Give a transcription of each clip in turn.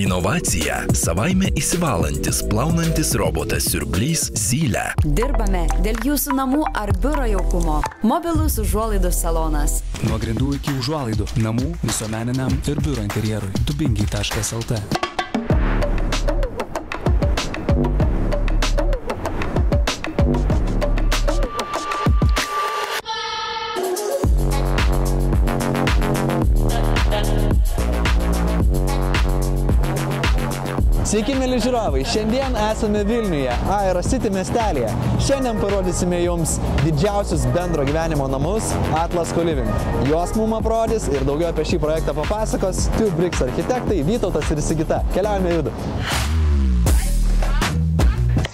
Inovacija – savaime įsivalantis, plaunantis robotas siurblys Zylė. Dirbame dėl jūsų namų ar biuro jaukumo. Mobilus užuolaidų salonas. Nuo grindų iki užuolaidų, namų, visuomeniniam ir biuro interjerui. Dubingiai.lt. Sveiki, mėly žiūrovai! Šiandien esame Vilniuje, Aerocity miestelėje. Šiandien parodysime jums didžiausius bendro gyvenimo namus Atlas Co-Living. Juos mums aprodys ir daugiau apie šį projektą papasakos TwoBricks architektai Vytautas ir Sigita. Keliaujame judu.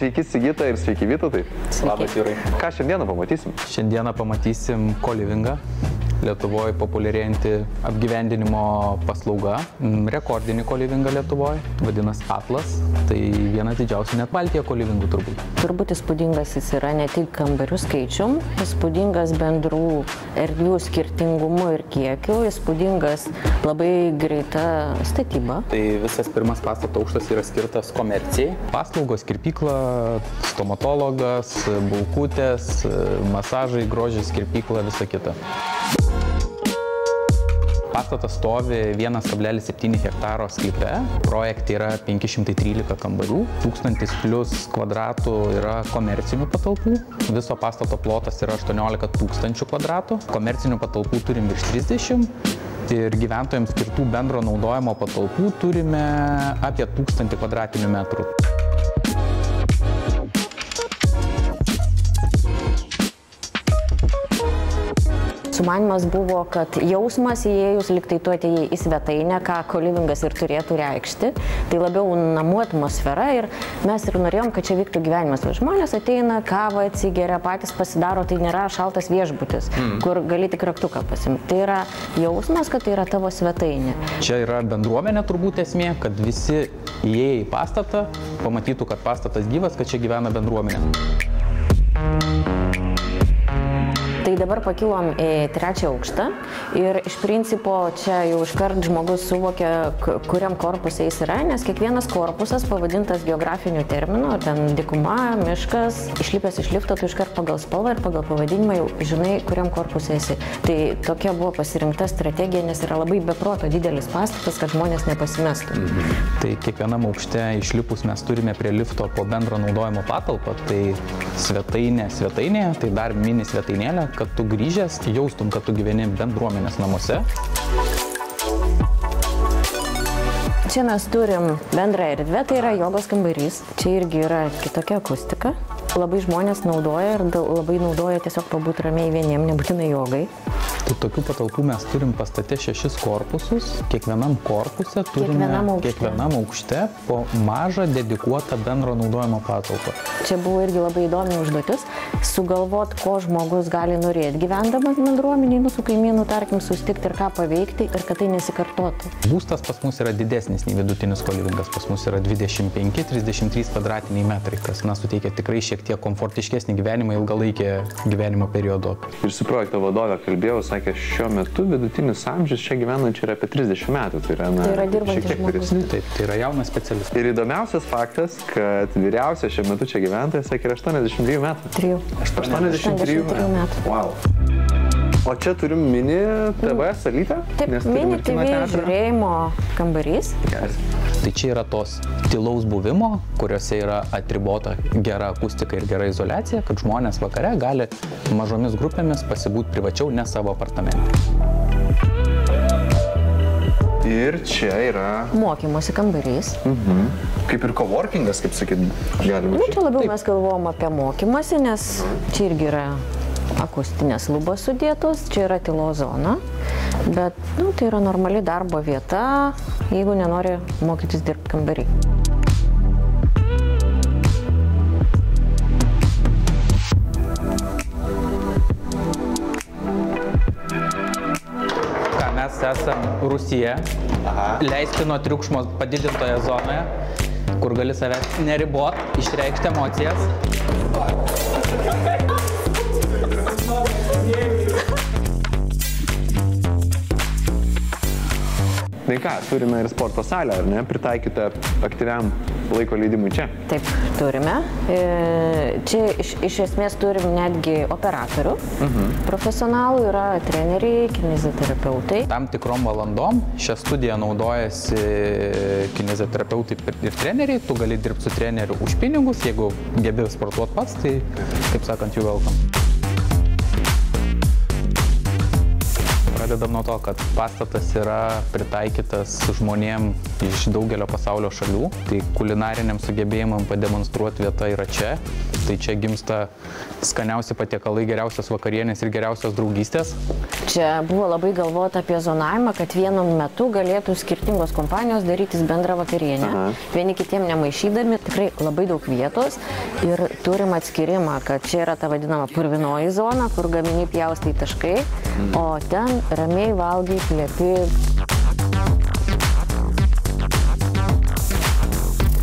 Sveiki Sigita ir sveiki Vytautai. Labas, Jūrai. Ką šiandieną pamatysim? Šiandieną pamatysim Co-Livingą. Lietuvoje populiarėjanti apgyvendinimo paslauga, rekordinį Co-Livingą Lietuvoje, vadinasi Atlas, tai vienas didžiausių net Baltijoje Co-Livingų turbūt. Turbūt įspūdingas jis yra ne tik kambarių skaičium, įspūdingas bendrų erdvių skirtingumu ir kiekiu, įspūdingas labai greita statyba. Tai visas pirmas pastato aukštas yra skirtas komercijai. Paslaugos kirpykla, stomatologas, bulkutės, masažai, grožis, kirpykla, visa kita. Pastatas stovi 1,7 hektaro sklype, projekte yra 513 kambarių, 1000 plus kvadratų yra komercinių patalpų, viso pastato plotas yra 18 000 kvadratų, komercinių patalpų turim virš 30 ir gyventojams skirtų bendro naudojimo patalpų turime apie 1000 kvadratinių metrų. Sumanymas buvo, kad jausmas įėjus liktai tu atėjai į svetainę, ką Co-Livingas ir turėtų reikšti. Tai labiau namų atmosfera ir mes ir norėjom, kad čia vyktų gyvenimas. Žmonės ateina, kavą atsigeria, patys pasidaro, tai nėra šaltas viešbutis, kur gali tik raktuką pasimti. Tai yra jausmas, kad tai yra tavo svetainė. Čia yra bendruomenė turbūt esmė, kad visi įėję į pastatą pamatytų, kad pastatas gyvas, kad čia gyvena bendruomenė. Tai dabar pakilom į 3. aukštą ir iš principo čia jau iškart žmogus suvokia, kuriam korpuse jis yra, nes kiekvienas korpusas pavadintas geografiniu terminu, ten dykuma, miškas, išlipęs iš lifto, tu iškart pagal spalvą ir pagal pavadinimą jau žinai, kuriam korpuse esi. Tai tokia buvo pasirinkta strategija, nes yra labai beproto didelis pastatas, kad žmonės nepasimestų. Tai kiekvienam aukšte išlipus mes turime prie lifto po bendro naudojimo patalpą, tai svetainėje, tai dar mini svetainėlė, kad tu grįžęs jaustum, kad tu gyveni bendruomenės namuose. Čia mes turim bendrą erdvę, tai yra jogos kambarys. Čia irgi yra kitokia akustika. Labai žmonės naudoja ir labai naudoja tiesiog pabūti ramiai vieniem, nebūtinai jogai. Tai tokių patalpų mes turim pastate 6 korpusus. Kiekvienam korpuse turime kiekvienam aukšte po mažą dedikuotą bendro naudojimo patalpą. Čia buvo irgi labai įdomi užduotis sugalvot, ko žmogus gali norėti gyvendamas bendruomeniai, su kaimynu, tarkim, susitikti ir ką paveikti ir kad tai nesikartotų. Būstas pas mus yra didesnis nei vidutinis Co-Livingas. Pas mus yra 25-33 kvadratiniai metrai, kas suteikia tikrai šiek tiek komfortiškesnį gyvenimą ilgalaikį gyvenimo periodu. Ir su projekto vadove kalbėjau, sakė, šiuo metu vidutinis amžius čia gyvenančių yra apie 30 metų. Tai yra dirbantis žmogus. Taip, tai yra jaunas specialistas. Ir įdomiausias faktas, kad vyriausias šiuo metu čia gyventojas, sakė, yra 82 metų. 83 metų. Wow. O čia turim mini TV salytę? Taip, mini TV žiūrėjimo kambarys. Tai čia yra tos tylaus buvimo, kuriuose yra atribota gera akustika ir gera izoliacija, kad žmonės vakare gali mažomis grupėmis pasibūti privačiau, ne savo apartamente. Ir čia yra mokymosi kambarys. Kaip ir coworkingas, kaip sakyt, galima. Čia labiau mes galvojom apie mokymąsi, nes čia irgi yra akustinės lubos sudėtos, čia yra tylos zona, bet tai yra normali darbo vieta, jeigu nenori mokytis dirbti kambarį. Mes esam Rusija, leistino triukšmo padidintoje zonoje, kur gali savęs neribot, išreikšti emocijas. Tai ką, turime ir sporto salę, ar ne, pritaikytą aktyviam laiko leidimui čia? Taip, turime. Čia iš esmės turim netgi operatorių, profesionalų, yra treneriai, kineziterapeutai. Tam tikrom valandom šią studiją naudojasi kineziterapeutai ir treneriai. Tu gali dirbti su treneriu už pinigus, jeigu gebi sportuoti pats, tai, kaip sakant, you welcome. Pradedam nuo to, kad pastatas yra pritaikytas žmonėm iš daugelio pasaulio šalių. Tai kulinariniam sugebėjimam pademonstruoti vieta yra čia. Tai čia gimsta skaniausi patiekalai, geriausios vakarienės ir geriausios draugystės. Čia buvo labai galvota apie zonavimą, kad vienu metu galėtų skirtingos kompanijos darytis bendrą vakarienę. Vieni kitiem nemaišydami, tikrai labai daug vietos ir turim atskirimą, kad čia yra ta vadinama purvinoji zona, kur gaminiai pjaustai taškai, o ten ramiai valgai, plepi.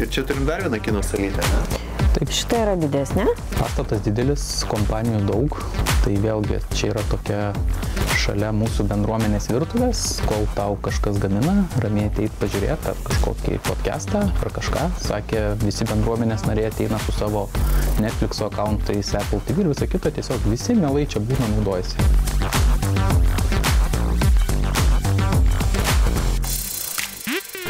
Ir čia turim dar vieną kino salytę, ne? Taip, šitą yra didesnė. Pastatas didelis, kompanijų daug, tai vėlgi čia yra tokia šalia mūsų bendruomenės virtuvės, kol tau kažkas gamina, ramiai ateit pažiūrėti ar kažkokį podcastą ar kažką. Sakė, visi bendruomenės nariai ateina su savo Netflix'o accountais, Apple TV ir visa kita, tiesiog visi mielai čia būna naudojasi.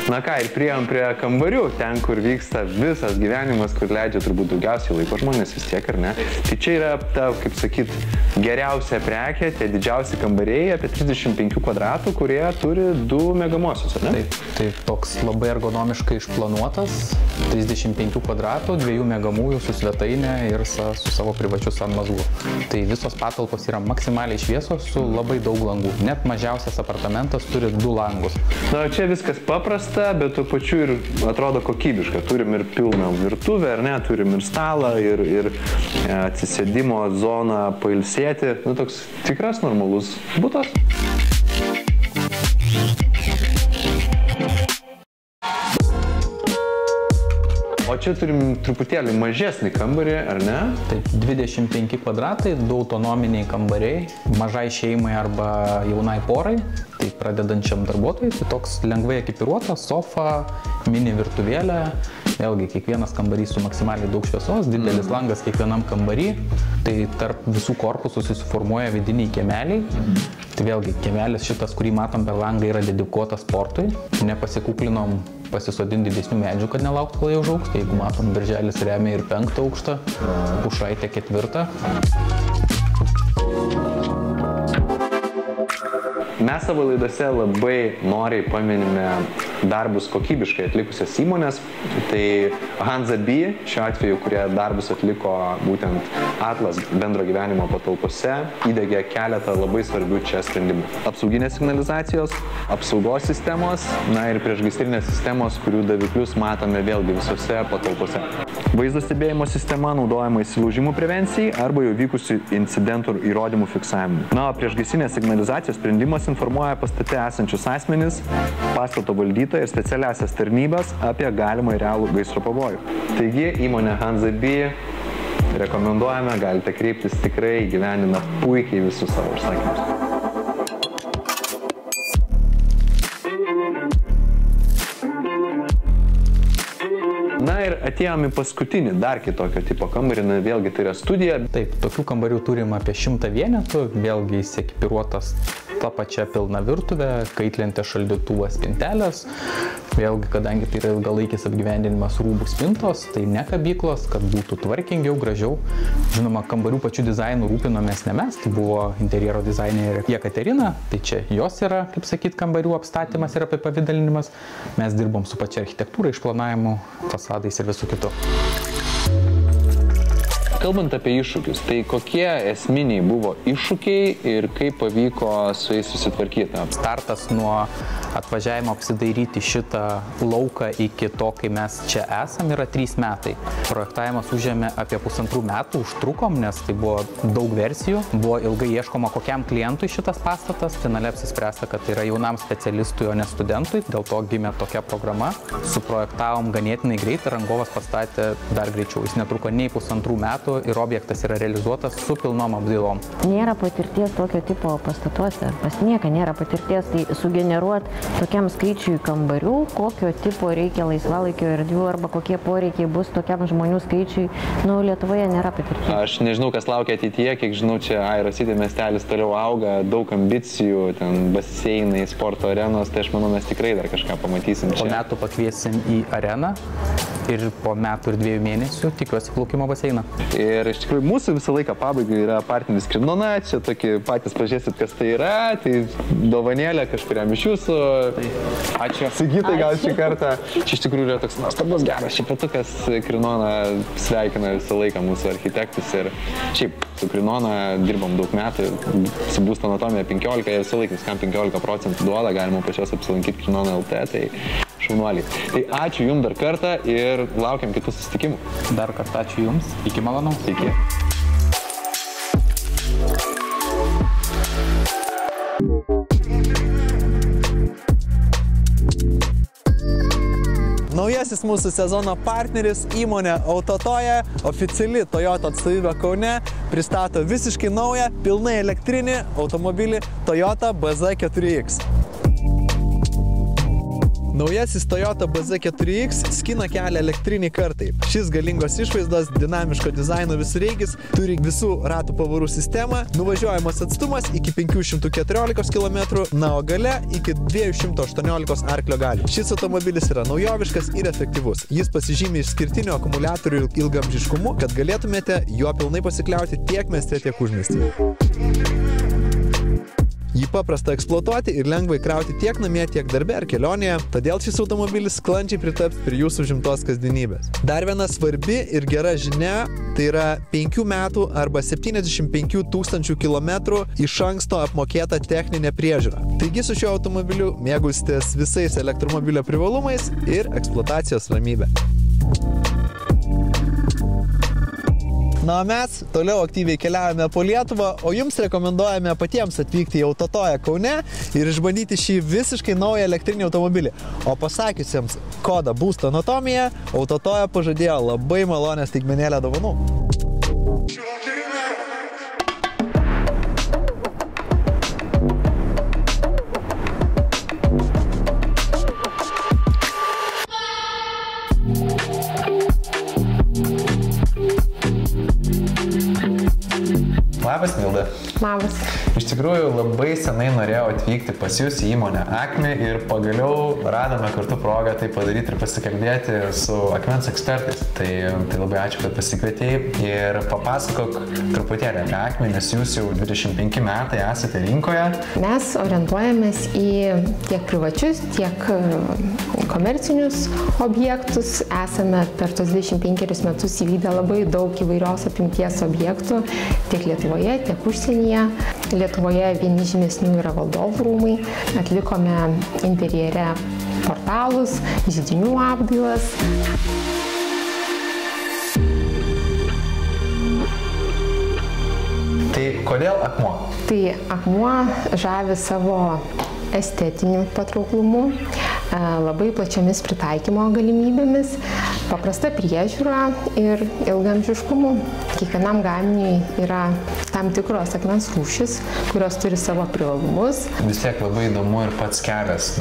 Na ką, ir priėjom prie kambarių, ten, kur vyksta visas gyvenimas, kur leidžia turbūt daugiausiai laiko žmonės vis tiek, ar ne? Tai čia yra ta, kaip sakyt, geriausia prekė, tie didžiausi kambariai, apie 35 kvadratų, kurie turi 2 miegamuosius, ar ne? Taip, toks labai ergonomiškai išplanuotas, 35 kvadratų, 2 miegamųjų su svetainė ir su savo privačiu sanmazgu. Tai visos patalpos yra maksimaliai šviesos su labai daug langų. Net mažiausias apartamentas turi 2 langus. Na, čia viskas paprasta, bet tuo pačiu ir atrodo kokybiška. Turim ir pilną virtuvę, ar ne? Turim ir stalą, ir atsisėdimo zoną pailsėti. Nu, toks tikras normalus butas. O čia turim truputėlį mažesnį kambarį, ar ne? Taip, 25 kvadratai, 2 autonominiai kambariai, mažai šeimai arba jaunai porai, tai pradedančiam darbuotojui, tai toks lengvai ekipiruotas, sofa, mini virtuvėlė, vėlgi kiekvienas kambarys su maksimaliai daug šviesos, didelis langas kiekvienam kambarį, tai tarp visų korpusų susiformuoja vidiniai kiemeliai. Tai vėlgi, kiemelis šitas, kurį matom per langą, yra dedikuotas sportui, nepasikuklinom pasisodinti didesnių medžių, kad nelauktų, kol jie užaugs. Tai jeigu matom, birželis remia ir 5 aukštą, pušaitė 4. Mes savo laidose labai noriai paminime darbus kokybiškai atlikusias įmonės. Tai Hansa B, šiuo atveju, kurie darbus atliko būtent Atlas bendro gyvenimo patalpose, įdegė keletą labai svarbių čia sprendimų. Apsauginės signalizacijos, apsaugos sistemos, na ir priešgaisrinės sistemos, kurių daviklius matome vėlgi visose patalpose. Vaizdo stebėjimo sistema naudojama įsilaužimų prevencijai arba jau vykusių incidentų įrodymų fiksavimui. Na, o priešgaisrinės signalizacijos sprendimas informuoja pastate esančius asmenis, pastato valdytoją ir specialiasias tarnybas apie galimą ir realų gaisro pavojų. Taigi, įmonė Hansa B rekomenduojame, galite kreiptis, tikrai įgyvendina puikiai visus savo užsakymus. Na ir atėjom į paskutinį, dar kitokio tipo kambarį, na vėlgi tai yra studija. Taip, tokių kambarių turim apie 100 vienetų, vėlgi įsekipiruotas ta pačia pilna virtuvė, kaitlentė, šaldytuvas, spintelės. Vėlgi, kadangi tai yra ilgalaikis apgyvendinimas, rūbų spintos, tai ne kabyklos, kad būtų tvarkingiau, gražiau. Žinoma, kambarių pačių dizainų rūpinomės ne mes, tai buvo interjero dizainerė Jekaterina, tai čia jos yra, kaip sakyt, kambarių apstatymas ir apipavidalinimas. Mes dirbom su pačia architektūra, išplanavimu, fasadais ir visų kitų. Kalbant apie iššūkius, tai kokie esminiai buvo iššūkiai ir kaip pavyko su jais susitvarkyti? Startas nuo atvažiavimo apsidairyti šitą lauką iki to, kai mes čia esam, yra 3 metai. Projektavimas užėmė apie 1,5 metų, užtrukom, nes tai buvo daug versijų. Buvo ilgai ieškoma, kokiam klientui šitas pastatas. Finale apsispręsta, kad tai yra jaunam specialistui, o ne studentui. Dėl to gimė tokia programa. Suprojektavom ganėtinai greit ir rangovas pastatė dar greičiau. Jis netruko nei 1,5 metų, metų ir objektas yra realizuotas su pilnom apdailom. Nėra patirties tokio tipo pastatuose, pas nieką nėra patirties, tai sugeneruoti tokiam skaičiui kambarių, kokio tipo reikia laisvalaikio erdvių arba kokie poreikiai bus tokiam žmonių skaičiui, Lietuvoje nėra patirties. Aš nežinau, kas laukia ateityje, kiek žinau, čia Aerocity miestelis toliau auga, daug ambicijų, ten baseinai, sporto arenos, tai aš manau, mes tikrai dar kažką pamatysim čia. Po metų pakviesim į areną ir po metų ir 2 mėnesių tikiuosi plaukimo baseiną. Ir iš tikrųjų mūsų visą laiką pabaigai yra partinis Krinona, čia tokį patys pažiūrėsit, kas tai yra, tai dovanėlė kažkuriam iš jūsų. Ačiū. Sigitai gal šį kartą. Čia iš tikrųjų yra toks nuostabus geras šepetukas. Krinona sveikina visą laiką mūsų architektus ir šiaip su Krinona dirbam daug metų, su būsto anatomija 15 ir visą laiką viskam 15% duoda, galima pačios apsilankyti Krinona LT, tai šaunuoliai. Tai ačiū Jums dar kartą ir laukiam kitų susitikimų. Dar kartą ačiū Jums. Iki malonaus. Iki. Naujasis mūsų sezono partneris įmonė Autotoja, oficiali Toyota atstovybė Kaune, pristato visiškai naują, pilnai elektrinį automobilį Toyota BZ4X. Naujasis Toyota BZ4X skina kelią elektrinį kartai. Šis galingos išvaizdos, dinamiško dizaino visureigis turi visų ratų pavarų sistemą, nuvažiuojamas atstumas iki 514 km, na o gale iki 218 arklio galių. Šis automobilis yra naujoviškas ir efektyvus. Jis pasižymi išskirtiniu akumuliatorių ilgaamžiškumu, kad galėtumėte juo pilnai pasikliauti tiek mieste, tiek užmiestyje. Jį paprasta eksploatuoti ir lengvai krauti tiek namie, tiek darbe ar kelionėje, todėl šis automobilis sklandžiai pritaps prie jūsų užimtos kasdienybės. Dar viena svarbi ir gera žinia, tai yra 5 metų arba 75 000 kilometrų iš anksto apmokėta techninė priežiūra. Taigi su šiuo automobiliu mėgausitės visais elektromobilio privalumais ir eksploatacijos ramybė. Na, mes toliau aktyviai keliavome po Lietuvą, o jums rekomenduojame patiems atvykti į Autotoją Kaune ir išbandyti šį visiškai naują elektrinį automobilį. O pasakiusiems kodą būsto anatomija, Autotoja pažadėjo labai malonę staigmenėlę dovanų. Labas, Milda. Labas. Iš tikrųjų, labai senai norėjau atvykti pas jūs į įmonę Akmi ir pagaliau radome kartu progą tai padaryti ir pasikalbėti su akmens ekspertais. Tai labai ačiū, kad pasikvietėjai ir papasakok truputėlį apie Akmi, nes jūs jau 25 metai esate rinkoje. Mes orientuojamės į tiek privačius, tiek komercinius objektus. Esame per tos 25 metus įvykdę labai daug įvairios apimties objektų tiek Lietuvoje, tiek užsienyje. Lietuvoje vieni žymesnių yra Valdovų rūmai. Atlikome interjere portalus, židinių apdailas. Tai kodėl akmuo? Tai akmuo žavi savo estetiniu patrauklumu, labai plačiamis pritaikymo galimybėmis, paprasta priežiūra ir ilgaamžiškumu. Kiekvienam gaminiui yra tam tikros akmens rūšis, kurios turi savo privalumus. Vis tiek labai įdomu ir pats kelias.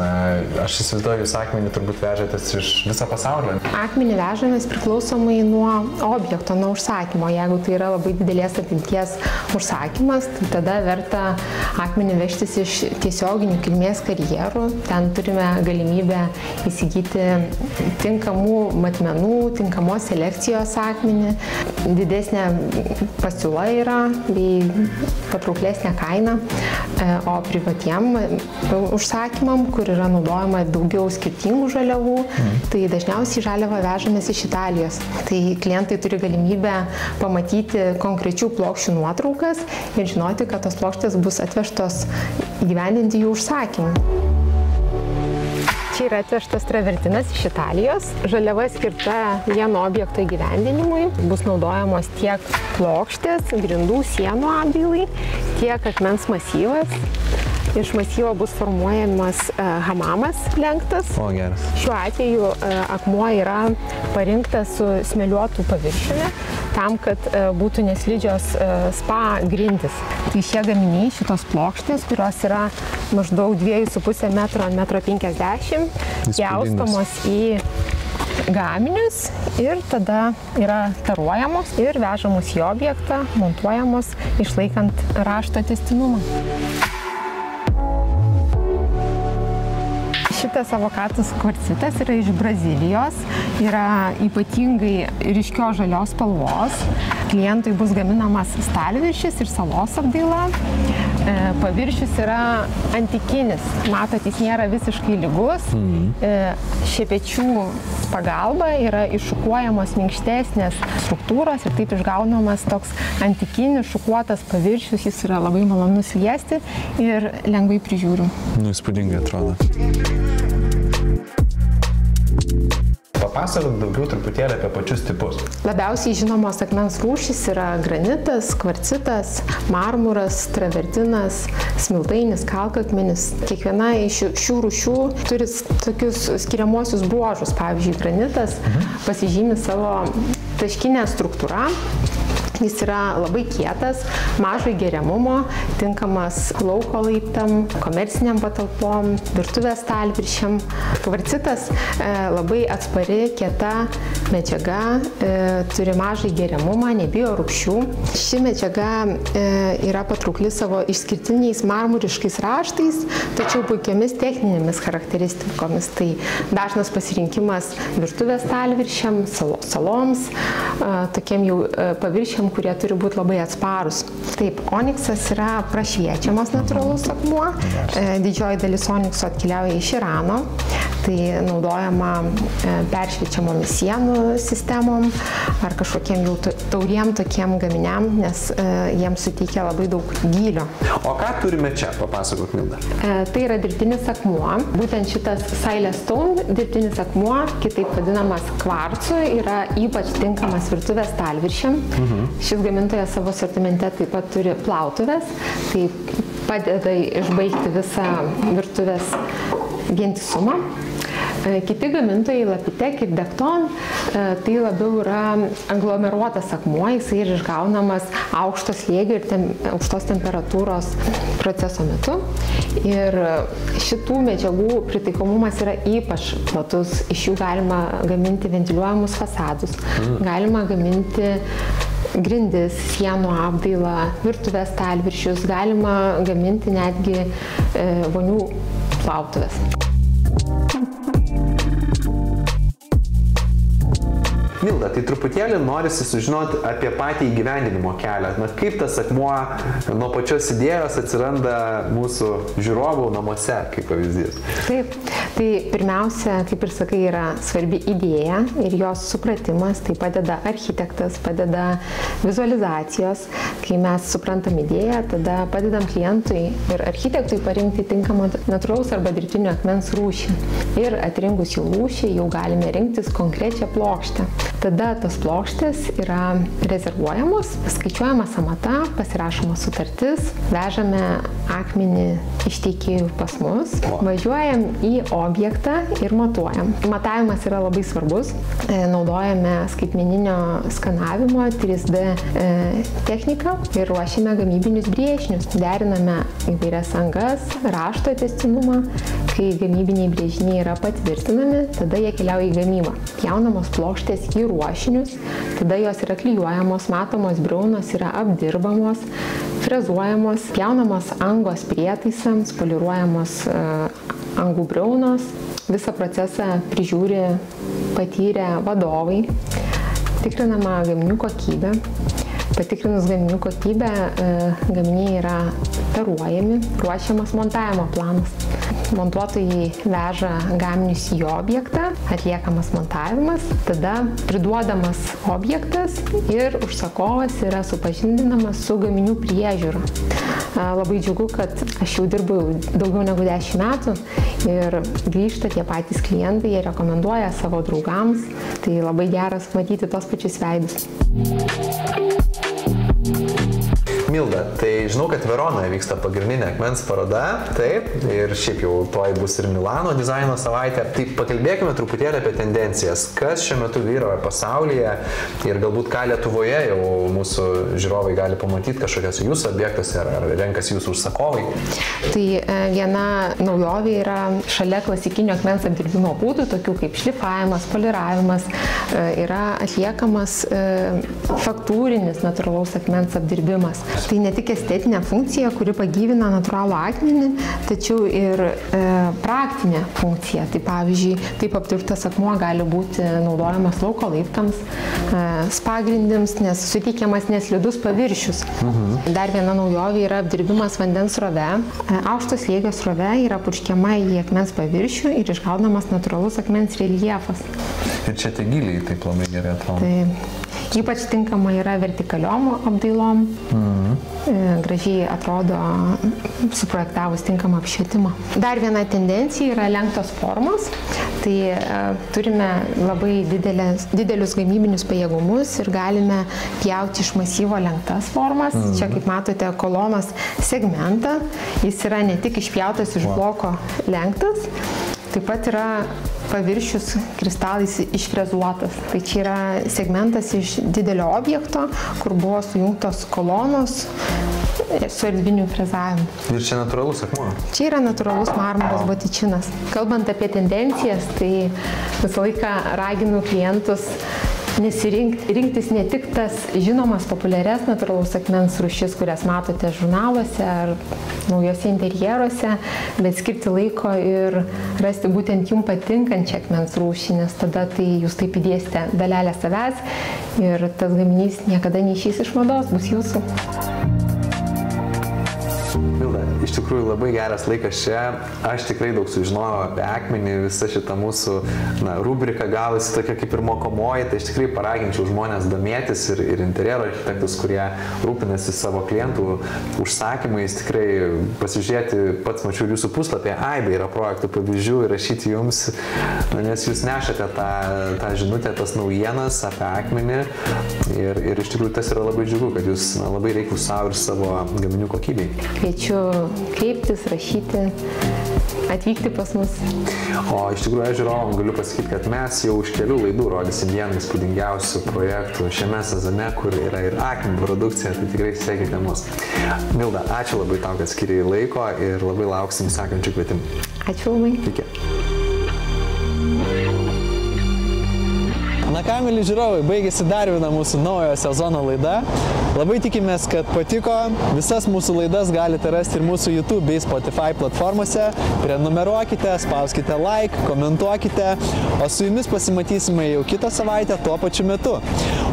Aš įsivaizduoju, jūs akmenį turbūt vežatės iš viso pasaulio. Akmenį vežamės priklausomai nuo objekto, nuo užsakymo. Jeigu tai yra labai didelės apimties užsakymas, tai tada verta akmenį vežtis iš tiesioginių kilmės karjerų. Ten turime galimybę įsigyti tinkamų matmenų, tinkamos selekcijos akmenį. Didesnė pasiūla yra bei patrauklesnė kaina, o privatiem užsakymam, kur yra naudojama daugiau skirtingų žaliavų, tai dažniausiai žaliavą vežamės iš Italijos. Tai klientai turi galimybę pamatyti konkrečių plokščių nuotraukas ir žinoti, kad tos plokštės bus atvežtos įgyvendinti jų užsakymų. Čia yra atvežtas travertinas iš Italijos. Žaliava skirta vieno objekto įgyvendinimui. Bus naudojamos tiek plokštės, grindų, sienų apdailai, tiek akmens masyvas. Iš masyvo bus formuojamas hamamas lenktas. O, geras. Šiuo atveju akmuo yra parinktas su smėliuotų paviršiumi. tam, kad būtų neslidžios spa grindys. Tai šie gaminiai, šitos plokštės, kurios yra maždaug 2,5 metro ant 1,50 m, pjaustomos į gaminius ir tada yra taruojamos ir vežamos į objektą, montuojamos, išlaikant rašto tęstinumą. Šitas avokatus kvarcitas yra iš Brazilijos, yra ypatingai ryškios žalios spalvos. Klientui bus gaminamas stalviršis ir salos apdaila. Paviršius yra antikinis, matot, jis nėra visiškai lygus. Šepečių pagalba yra iššukuojamos minkštesnės struktūros ir taip išgaunamas toks antikinis šukuotas paviršius. Jis yra labai malonus liesti ir lengvai prižiūrim. Įspūdingai atrodo. Papasakok daugiau truputėlį apie pačius tipus. Labiausiai žinomos akmens rūšys yra granitas, kvarcitas, marmuras, travertinas, smiltainis, kalkakmenis. Kiekviena iš šių rūšių turi tokius skiriamuosius bruožus. Pavyzdžiui, granitas pasižymi savo taškinę struktūrą. Jis yra labai kietas, mažo geriamumo, tinkamas lauko laiptam, komerciniam patalpom, virtuvės stalviršiam. Kvarcitas labai atspari, kieta medžiaga, turi mažai geriamumą, nebijo rūgščių. Ši medžiaga yra patraukli savo išskirtiniais marmuriškais raštais, tačiau puikiamis techninėmis charakteristikomis. Tai dažnas pasirinkimas virtuvės stalviršiam, saloms, tokiem jau paviršiam, kurie turi būti labai atsparus. Taip, oniksas yra prašviečiamas natūralus akmuo. Didžioji dalis onikso atkeliauja iš Irano. Tai naudojama peršviečiamomis sienų sistemom ar kažkokiem jau tauriem tokiem gaminiam, nes jiems suteikia labai daug gylio. O ką turime čia? Papasakok, Milda. Tai yra dirbtinis akmuo. Būtent šitas Silent Stone dirbtinis akmuo, kitaip vadinamas kvarcu, yra ypač tinkamas virtuvės stalviršiam. Šis gamintojas savo asortimente taip pat turi plautuvės, tai padeda išbaigti visą virtuvės vientisumą. Kiti gamintojai, Lapitek ir Dekton, tai labiau yra aglomeruotas akmuo, jisai ir išgaunamas aukšto slėgio ir aukštos temperatūros proceso metu. Ir šitų medžiagų pritaikomumas yra ypač platus, iš jų galima gaminti ventiliuojamus fasadus, galima gaminti grindis, sienų apdailą, virtuvės stalviršius, galima gaminti netgi vonių plautuvės. Milda, tai truputėlį norisi sužinoti apie patį įgyvendinimo kelią. Na, kaip tas akmuo nuo pačios idėjos atsiranda mūsų žiūrovų namuose, kaip pavyzdys? Taip, tai pirmiausia, kaip ir sakai, yra svarbi idėja ir jos supratimas. Tai padeda architektas, padeda vizualizacijos. Kai mes suprantam idėją, tada padedam klientui ir architektui parinkti tinkamą natūralaus arba dirbtinio akmens rūšį. Ir atrinkus jau rūšį, jau galime rinktis konkrečią plokštę. Tada tos plokštės yra rezervuojamos, skaičiuojama samata, pasirašoma sutartis, vežame akmenį iš tiekėjų pas mus, važiuojam į objektą ir matuojam. Matavimas yra labai svarbus. Naudojame skaitmeninio skanavimo 3D techniką ir ruošiame gamybinius brėžinius. Deriname įvairias angas, rašto tęstinumą. Kai gamybiniai brėžiniai yra patvirtinami, tada jie keliauja į gamybą. Pjaunamos plokštės į ruošinius, tada jos yra klijuojamos, matomos briaunos yra apdirbamos, frezuojamos, pjaunamos angos prietaisams, poliruojamos angų briaunos. Visą procesą prižiūri patyrę vadovai, tikrinama gaminių kokybė. Patikrinus gaminių kokybę, gaminiai yra taruojami, ruošiamas montavimo planas. Montuotojai veža gaminius į objektą, atliekamas montavimas, tada priduodamas objektas ir užsakovas yra supažindinamas su gaminių priežiūra. Labai džiugu, kad aš jau dirbu daugiau negu 10 metų ir grįžta tie patys klientai, jie rekomenduoja savo draugams, tai labai geras matyti tos pačius veidus. Milda, tai žinau, kad Veronoje vyksta pagrindinė akmens paroda, taip, ir šiaip jau toj bus ir Milano dizaino savaitė. Tai pakalbėkime truputėlį apie tendencijas, kas šiuo metu vyrauja pasaulyje ir galbūt ką Lietuvoje jau mūsų žiūrovai gali pamatyti kažkokiuose jūsų objektuose ar renkasi jūsų užsakovai. Tai viena naujovė yra šalia klasikinio akmens apdirbimo būdų, tokių kaip šlifavimas, poliravimas, yra atliekamas faktūrinis natūralaus akmens apdirbimas. Tai ne tik estetinė funkcija, kuri pagyvina natūralų akmenį, tačiau ir praktinė funkcija. Tai pavyzdžiui, taip apdirbtas akmuo gali būti naudojamas lauko laiptams, spa grindims, nes suteikiamas neslidus paviršius. Dar viena naujovė yra apdirbimas vandens srove. Aukšto slėgio srove yra purškiama į akmens paviršių ir išgaunamas natūralus akmens reljefas. Ir čia tie giliai taip labai gerai atrodo. Tai ypač tinkama yra vertikaliom apdailom. Gražiai atrodo suprojektavus tinkamą apšvietimą. Dar viena tendencija yra lenktos formos. Tai turime labai didelius gamybinius pajėgumus ir galime pjauti iš masyvo lenktas formas. Čia, kaip matote, kolonos segmentą. Jis yra ne tik išpjautas iš bloko lenktas, taip pat yra paviršius kristalais išfrezuotas. Tai čia yra segmentas iš didelio objekto, kur buvo sujungtos kolonos su erdviniu frezavimu. Ir čia natūralus akmuo? Čia yra natūralus marmuras botičinas. Kalbant apie tendencijas, tai visą laiką raginu klientus rinktis ne tik tas žinomas populiarias natūralaus akmens rūšis, kurias matote žurnaluose ar naujose interjeruose, bet skirti laiko ir rasti būtent jums patinkančią akmens rūšį, nes tada tai jūs taip įdėsite dalelę savęs ir tas gaminys niekada neišeis iš mados, bus jūsų. Milda, iš tikrųjų labai geras laikas čia. Aš tikrai daug sužinojau apie akmenį, visa šita mūsų rubrika gavosi tokia kaip ir mokomoji, tai aš tikrai paraginčiau žmonės domėtis ir interjero architektus, kurie rūpinasi savo klientų užsakymais, tikrai pasižiūrėti, pats mačiau jūsų puslapyje, aibė yra projektų pavyzdžių ir rašyti jums, nes jūs nešate tą žinutę, tas naujienas apie akmenį ir iš tikrųjų tas yra labai džiugu, kad jūs labai reiklus savo ir savo gaminių kokybei. Kviečiu kreiptis, rašyti, atvykti pas mus. O iš tikrųjų, žiūrovam galiu pasakyti, kad mes jau už kelių laidų rodysim vieną įspūdingiausių projektų šiame sezone, kur yra ir akmenų produkcija, tai tikrai sekite mus. Milda, ačiū labai tau, kad skiriai laiko ir labai lauksim sekančių kvietimų. Ačiū labai. Iki. Na ką, mėly žiūrovai, baigėsi dar viena mūsų naujo sezono laida. Labai tikimės, kad patiko. Visas mūsų laidas galite rasti ir mūsų YouTube bei Spotify platformose. Prenumeruokite, spauskite like, komentuokite. O su jumis pasimatysime jau kitą savaitę tuo pačiu metu.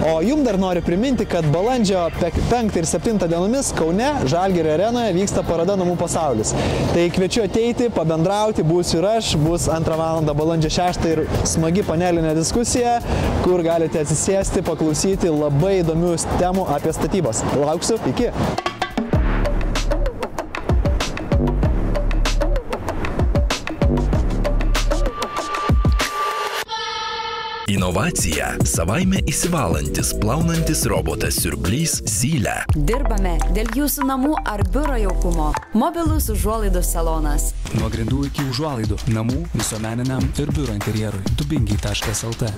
O jums dar noriu priminti, kad balandžio 5 ir 7 dienomis Kaune Žalgirio arenoje vyksta paroda Namų pasaulis. Tai kviečiu ateiti, pabendrauti, būsiu ir aš, bus 2 valandą balandžio 6 ir smagi panelinė diskusija, kur galite atsisėsti, paklausyti labai įdomių temų apie statybas. Lauksiu, iki! Inovacija – savaime įsivalantis, plaunantis robotas siurblys Zylė. Dirbame dėl jūsų namų ar biuro jaukumo. Mobilus užuolaidų salonas. Nuo grindų iki užuolaidų namų, visuomeniniam ir biuro interjerui. Dubingiai.lt